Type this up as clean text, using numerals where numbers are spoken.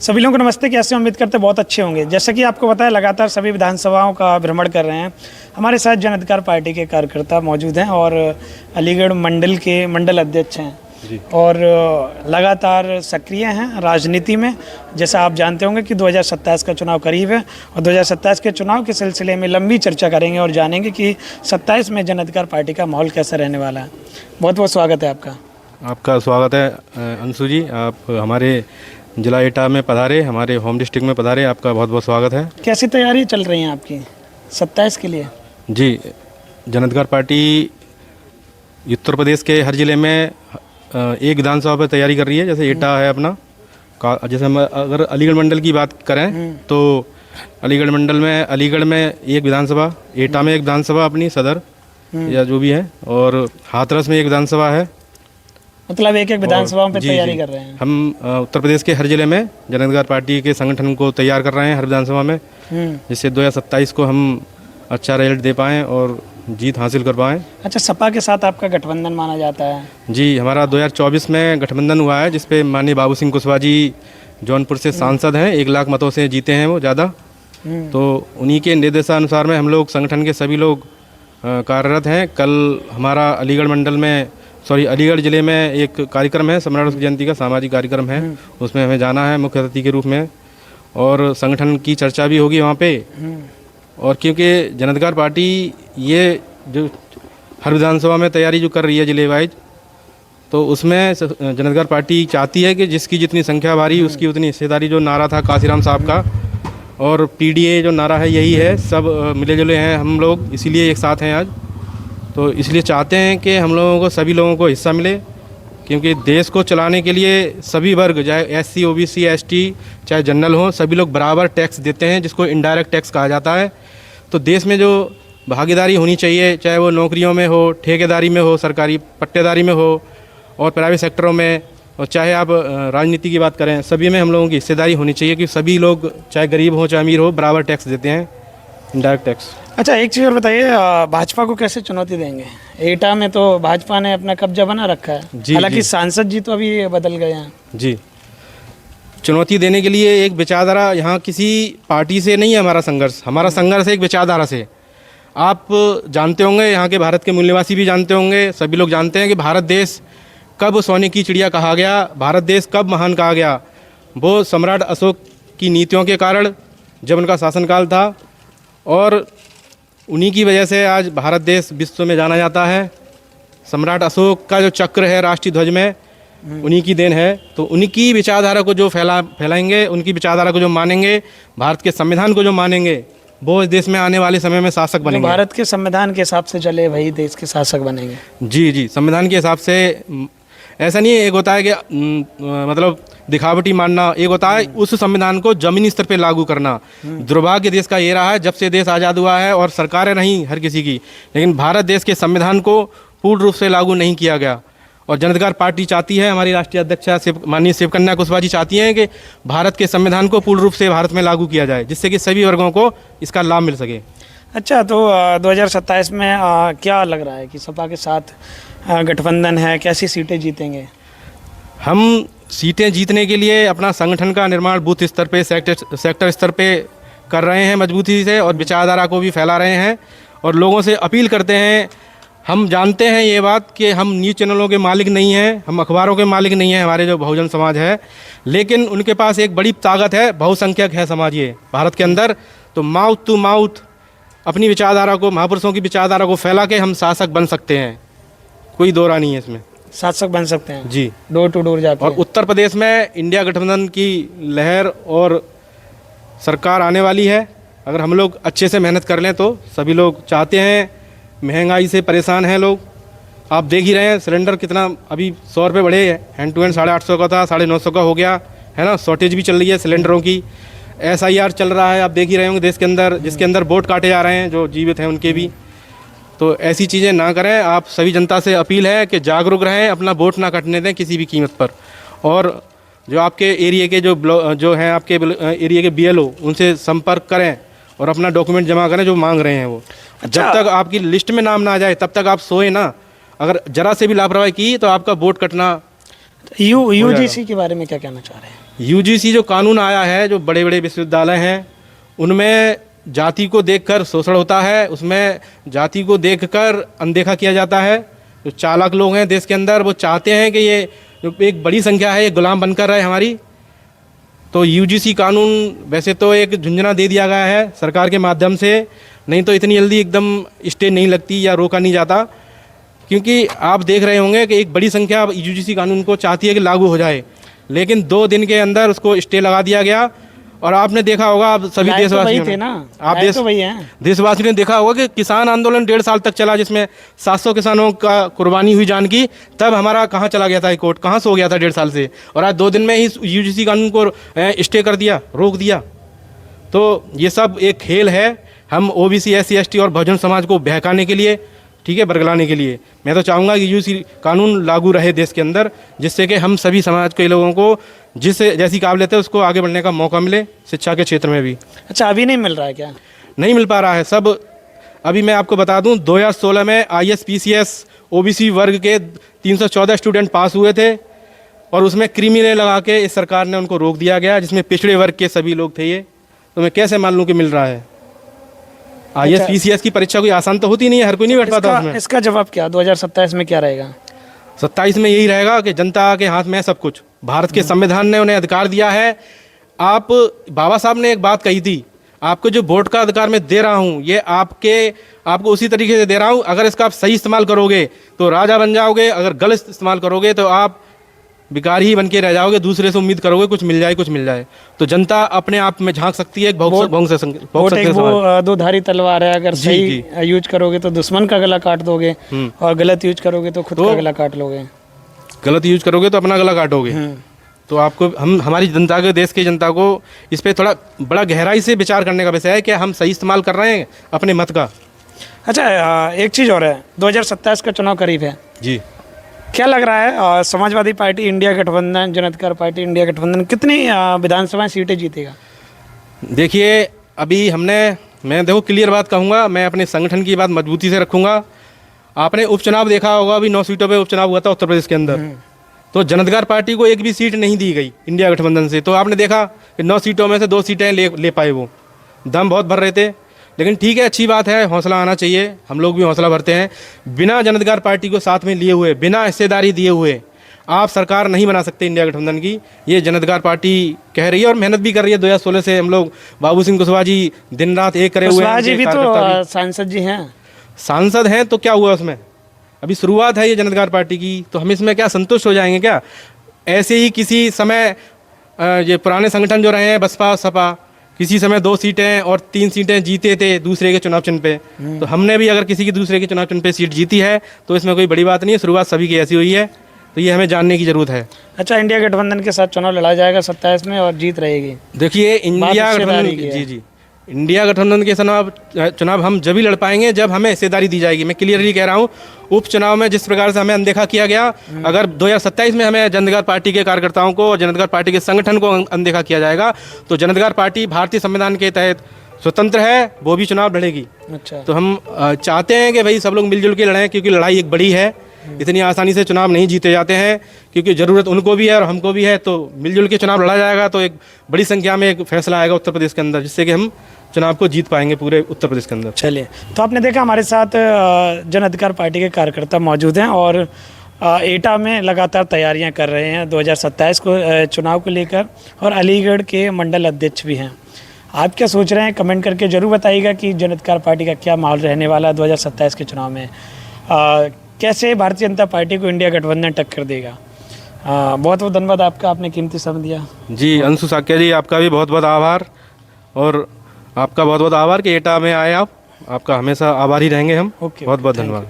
सभी लोगों को नमस्ते। कैसे उम्मीद करते बहुत अच्छे होंगे। जैसा कि आपको पता है, लगातार सभी विधानसभाओं का भ्रमण कर रहे हैं। हमारे साथ जन अधिकार पार्टी के कार्यकर्ता मौजूद हैं और अलीगढ़ मंडल के मंडल अध्यक्ष हैं और लगातार सक्रिय हैं राजनीति में। जैसा आप जानते होंगे कि 2027 का चुनाव करीब है और 2027 के चुनाव के सिलसिले में लंबी चर्चा करेंगे और जानेंगे कि 27 में जन अधिकार पार्टी का माहौल कैसा रहने वाला है। बहुत बहुत स्वागत है आपका। आपका स्वागत है अंशु जी। आप हमारे जिला एटा में पधारे, हमारे होम डिस्ट्रिक्ट में पधारे, आपका बहुत बहुत स्वागत है। कैसी तैयारी चल रही है आपकी 27 के लिए? जी, जन अधिकार पार्टी उत्तर प्रदेश के हर ज़िले में एक विधानसभा पर तैयारी कर रही है। जैसे एटा है अपना, जैसे हम अगर अलीगढ़ मंडल की बात करें तो अलीगढ़ मंडल में अलीगढ़ में एक विधानसभा, एटा में एक विधानसभा अपनी सदर या जो भी है, और हाथरस में एक विधानसभा है। मतलब एक एक विधानसभाओं पे तैयारी कर रहे हैं। हम उत्तर प्रदेश के हर जिले में जन अधिकार पार्टी के संगठन को तैयार कर रहे हैं हर विधानसभा में, जिससे 2027 को हम अच्छा रिजल्ट दे पाएँ और जीत हासिल कर पाएँ। अच्छा, सपा के साथ आपका गठबंधन माना जाता है? जी, हमारा 2024 में गठबंधन हुआ है, जिसपे माननीय बाबू सिंह कुशवाहा जी जौनपुर से सांसद हैं, 1 लाख मतों से जीते हैं वो ज़्यादा। तो उन्हीं के निर्देशानुसार में हम लोग संगठन के सभी लोग कार्यरत हैं। कल हमारा अलीगढ़ ज़िले में एक कार्यक्रम है, सम्राट अशोक जयंती का सामाजिक कार्यक्रम है, उसमें हमें जाना है मुख्य अतिथि के रूप में, और संगठन की चर्चा भी होगी वहाँ पे। और क्योंकि जन अधिकार पार्टी ये जो हर विधानसभा में तैयारी जो कर रही है ज़िले वाइज, तो उसमें जन अधिकार पार्टी चाहती है कि जिसकी जितनी संख्या भारी उसकी उतनी हिस्सेदारी। जो नारा था काशीराम साहब का, और पीडीए जो नारा है यही है, सब मिले जुले हैं हम लोग, इसीलिए एक साथ हैं आज। तो इसलिए चाहते हैं कि हम लोगों को, सभी लोगों को हिस्सा मिले, क्योंकि देश को चलाने के लिए सभी वर्ग, चाहे एससी, ओबीसी, एसटी, चाहे जनरल हो, सभी लोग बराबर टैक्स देते हैं, जिसको इनडायरेक्ट टैक्स कहा जाता है। तो देश में जो भागीदारी होनी चाहिए, चाहे वो नौकरियों में हो, ठेकेदारी में हो, सरकारी पट्टेदारी में हो और प्राइवेट सेक्टरों में, और चाहे आप राजनीति की बात करें, सभी में हम लोगों की हिस्सेदारी होनी चाहिए कि सभी लोग, चाहे गरीब हो चाहे अमीर हो, बराबर टैक्स देते हैं, इनडायरेक्ट टैक्स। अच्छा, एक चीज़ और बताइए, भाजपा को कैसे चुनौती देंगे? एटा में तो भाजपा ने अपना कब्जा बना रखा है, हालांकि सांसद जी तो अभी बदल गए हैं। जी, चुनौती देने के लिए एक विचारधारा, यहाँ किसी पार्टी से नहीं है हमारा संघर्ष है एक विचारधारा से। आप जानते होंगे, यहाँ के भारत के मूल निवासी भी जानते होंगे, सभी लोग जानते हैं कि भारत देश कब सोने की चिड़िया कहा गया, भारत देश कब महान कहा गया। वो सम्राट अशोक की नीतियों के कारण, जब उनका शासनकाल था, और उन्हीं की वजह से आज भारत देश विश्व में जाना जाता है। सम्राट अशोक का जो चक्र है राष्ट्रीय ध्वज में, उन्हीं की देन है। तो उनकी विचारधारा को जो फैलाएंगे, उनकी विचारधारा को जो मानेंगे, भारत के संविधान को जो मानेंगे, वो इस देश में आने वाले समय में शासक बनेंगे। भारत के संविधान के हिसाब से चले वही देश के शासक बनेंगे। जी, संविधान के हिसाब से। ऐसा नहीं है, एक होता है कि मतलब दिखावटी मानना, एक होता है उस संविधान को जमीनी स्तर पे लागू करना। दुर्भाग्य देश का ये रहा है, जब से देश आज़ाद हुआ है, और सरकारें नहीं हर किसी की, लेकिन भारत देश के संविधान को पूर्ण रूप से लागू नहीं किया गया। और जन अधिकार पार्टी चाहती है, हमारी राष्ट्रीय अध्यक्षा माननीय शिवकन्या कुशवाहा जी चाहती हैं कि भारत के संविधान को पूर्ण रूप से भारत में लागू किया जाए, जिससे कि सभी वर्गों को इसका लाभ मिल सके। अच्छा, तो 2027 में क्या लग रहा है कि सपा के साथ गठबंधन है, कैसी सीटें जीतेंगे? हम सीटें जीतने के लिए अपना संगठन का निर्माण बूथ स्तर पे, सेक्टर स्तर पे कर रहे हैं मजबूती से, और विचारधारा को भी फैला रहे हैं और लोगों से अपील करते हैं। हम जानते हैं ये बात कि हम न्यूज़ चैनलों के मालिक नहीं हैं, हम अखबारों के मालिक नहीं हैं, हमारे जो बहुजन समाज है, लेकिन उनके पास एक बड़ी ताकत है, बहुसंख्यक है समाज ये भारत के अंदर। तो माउथ टू माउथ अपनी विचारधारा को, महापुरुषों की विचारधारा को फैला के हम शासक बन सकते हैं, कोई दो राय नहीं है इसमें। शासक बन सकते हैं जी, डोर टू डोर जाकर। और उत्तर प्रदेश में इंडिया गठबंधन की लहर और सरकार आने वाली है। अगर हम लोग अच्छे से मेहनत कर लें तो सभी लोग चाहते हैं। महंगाई से परेशान हैं लोग, आप देख ही रहे हैं, सिलेंडर कितना अभी 100 रुपये बढ़े हैं, हैंड टू हैंड 850 का था, 950 का हो गया है ना। शॉर्टेज भी चल रही है सिलेंडरों की। SIR चल रहा है, आप देख ही रहे होंगे देश के अंदर, जिसके अंदर वोट काटे जा रहे हैं जो जीवित हैं उनके भी। तो ऐसी चीज़ें ना करें। आप सभी जनता से अपील है कि जागरूक रहें, अपना वोट ना कटने दें किसी भी कीमत पर। और जो आपके एरिया के जो हैं आपके एरिया के BLO, उनसे संपर्क करें और अपना डॉक्यूमेंट जमा करें जो मांग रहे हैं वो। जब तक आपकी लिस्ट में नाम ना आ जाए तब तक आप सोए ना। अगर जरा से भी लापरवाही की तो आपका वोट कटना। UGC के बारे में क्या कहना चाह रहे हैं? यूजीसी जो कानून आया है, जो बड़े बड़े विश्वविद्यालय हैं उनमें जाति को देखकर शोषण होता है, उसमें जाति को देखकर अनदेखा किया जाता है। जो चालाक लोग हैं देश के अंदर, वो चाहते हैं कि ये जो एक बड़ी संख्या है ये गुलाम बनकर रहे हमारी। तो यूजीसी कानून वैसे तो एक झुंझुना दे दिया गया है सरकार के माध्यम से, नहीं तो इतनी जल्दी एकदम स्टे नहीं लगती या रोका नहीं जाता, क्योंकि आप देख रहे होंगे कि एक बड़ी संख्या यूजीसी कानून को चाहती है कि लागू हो जाए, लेकिन 2 दिन के अंदर उसको स्टे लगा दिया गया। और आपने देखा होगा, आप सभी देशवासियों ने, आप देशवासियों ने देखा होगा कि किसान आंदोलन 1.5 साल तक चला, जिसमें 700 किसानों का कुर्बानी हुई जान की। तब हमारा कहाँ चला गया था हाईकोर्ट, कहाँ से हो गया था 1.5 साल से, और आज 2 दिन में ही यूजीसी कानून को स्टे कर दिया, रोक दिया। तो ये सब एक खेल है। हम ओबीसी, एससी, एसटी और बहुजन समाज को बहकाने के लिए, ठीक है, बरगलाने के लिए मैं तो चाहूँगा कि यूजीसी कानून लागू रहे देश के अंदर, जिससे कि हम सभी समाज के लोगों को जैसी काबिलियत है उसको आगे बढ़ने का मौका मिले शिक्षा के क्षेत्र में भी। अच्छा, अभी नहीं मिल रहा है क्या? नहीं मिल पा रहा है सब। अभी मैं आपको बता दूं, 2016 में ISPCS ओबीसी वर्ग के 314 स्टूडेंट पास हुए थे, और उसमें क्रिमिनल लगा के इस सरकार ने उनको रोक दिया गया, जिसमें पिछड़े वर्ग के सभी लोग थे। ये तो मैं कैसे मान लूँ कि मिल रहा है? ISPCS की परीक्षा कोई आसान तो होती नहीं है, हर कोई नहीं बैठ पाता उसमें। इसका जवाब क्या 2027 में क्या रहेगा? 27 में यही रहेगा कि जनता के हाथ में है सब कुछ। भारत के संविधान ने उन्हें अधिकार दिया है। आप, बाबा साहब ने एक बात कही थी, आपको जो वोट का अधिकार मैं दे रहा हूँ ये आपको उसी तरीके से दे रहा हूँ, अगर इसका आप सही इस्तेमाल करोगे तो राजा बन जाओगे, अगर गलत इस्तेमाल करोगे तो आप भिखारी ही बन के रह जाओगे, दूसरे से उम्मीद करोगे कुछ मिल जाए। तो जनता अपने आप में झांक सकती है, दो धारी तलवार है, अगर सही यूज करोगे तो दुश्मन का गला काट दोगे, और गलत यूज करोगे तो खुद का गला काट लोगे। गलत यूज करोगे तो अपना गला काटोगे। तो आपको, हमारी जनता को, देश की जनता को इस पे थोड़ा बड़ा गहराई से विचार करने का विषय है कि हम सही इस्तेमाल कर रहे हैं अपने मत का। अच्छा, एक चीज़ और है, 2027 का चुनाव करीब है जी, क्या लग रहा है समाजवादी पार्टी इंडिया गठबंधन, जन अधिकार पार्टी इंडिया गठबंधन कितनी विधानसभा सीटें जीतेगा? देखिए, अभी मैं देखो क्लियर बात कहूँगा, मैं अपने संगठन की बात मजबूती से रखूँगा। आपने उपचुनाव देखा होगा, अभी 9 सीटों पे उपचुनाव हुआ था उत्तर प्रदेश के अंदर, तो जन अधिकार पार्टी को एक भी सीट नहीं दी गई इंडिया गठबंधन से। तो आपने देखा कि 9 सीटों में से 2 सीटें ले पाए, वो दम बहुत भर रहे थे। लेकिन ठीक है, अच्छी बात है, हौसला आना चाहिए, हम लोग भी हौसला भरते हैं। बिना जन अधिकार पार्टी को साथ में लिए हुए, बिना हिस्सेदारी दिए हुए आप सरकार नहीं बना सकते इंडिया गठबंधन की। ये जन अधिकार पार्टी कह रही है और मेहनत भी कर रही है। 2016 से हम लोग, बाबू सिंह कुशवाहा जी दिन रात एक करे हुए हैं। जी भी तो सांसद जी हैं, सांसद हैं, तो क्या हुआ उसमें? अभी शुरुआत है ये जन अधिकार पार्टी की, तो हम इसमें क्या संतुष्ट हो जाएंगे क्या? ऐसे ही किसी समय ये पुराने संगठन जो रहे हैं, बसपा सपा, किसी समय 2 सीटें और 3 सीटें जीते थे दूसरे के चुनाव चिन्ह पे। तो हमने भी अगर किसी की दूसरे के चुनाव चिन्ह पे सीट जीती है तो इसमें कोई बड़ी बात नहीं है, शुरुआत सभी की ऐसी हुई है, तो ये हमें जानने की जरूरत है। अच्छा, इंडिया गठबंधन के साथ चुनाव लड़ा जाएगा 27 में और जीत रहेगी? देखिए, इंडिया गठबंधन, जी, इंडिया गठबंधन के चुनाव हम जब ही लड़ पाएंगे जब हमें हिस्सेदारी दी जाएगी। मैं क्लियरली कह रहा हूँ, उपचुनाव में जिस प्रकार से हमें अनदेखा किया गया, अगर 2027 में हमें जन अधिकार पार्टी के कार्यकर्ताओं को और जन अधिकार पार्टी के संगठन को अनदेखा किया जाएगा, तो जन अधिकार पार्टी भारतीय संविधान के तहत स्वतंत्र है, वो भी चुनाव लड़ेगी। अच्छा, तो हम चाहते हैं कि भाई सब लोग मिलजुल के लड़ें, क्योंकि लड़ाई एक बड़ी है। इतनी आसानी से चुनाव नहीं जीते जाते हैं, क्योंकि ज़रूरत उनको भी है और हमको भी है। तो मिलजुल के चुनाव लड़ा जाएगा तो एक बड़ी संख्या में एक फैसला आएगा उत्तर प्रदेश के अंदर, जिससे कि हम चुनाव को जीत पाएंगे पूरे उत्तर प्रदेश के अंदर। चलिए, तो आपने देखा हमारे साथ जन अधिकार पार्टी के कार्यकर्ता मौजूद हैं और एटा में लगातार तैयारियां कर रहे हैं 2027 को चुनाव को लेकर, और अलीगढ़ के मंडल अध्यक्ष भी हैं। आप क्या सोच रहे हैं? कमेंट करके ज़रूर बताइएगा कि जन अधिकार पार्टी का क्या माहौल रहने वाला है 2027 के चुनाव में। कैसे भारतीय जनता पार्टी को इंडिया गठबंधन टक्कर देगा? बहुत बहुत धन्यवाद आपका, आपने कीमती समय दिया। जी, अंशु साक्या जी, आपका भी बहुत बहुत आभार, और आपका बहुत बहुत आभार कि एटा में आए आप। आपका हमेशा आभारी रहेंगे हम। बहुत बहुत धन्यवाद।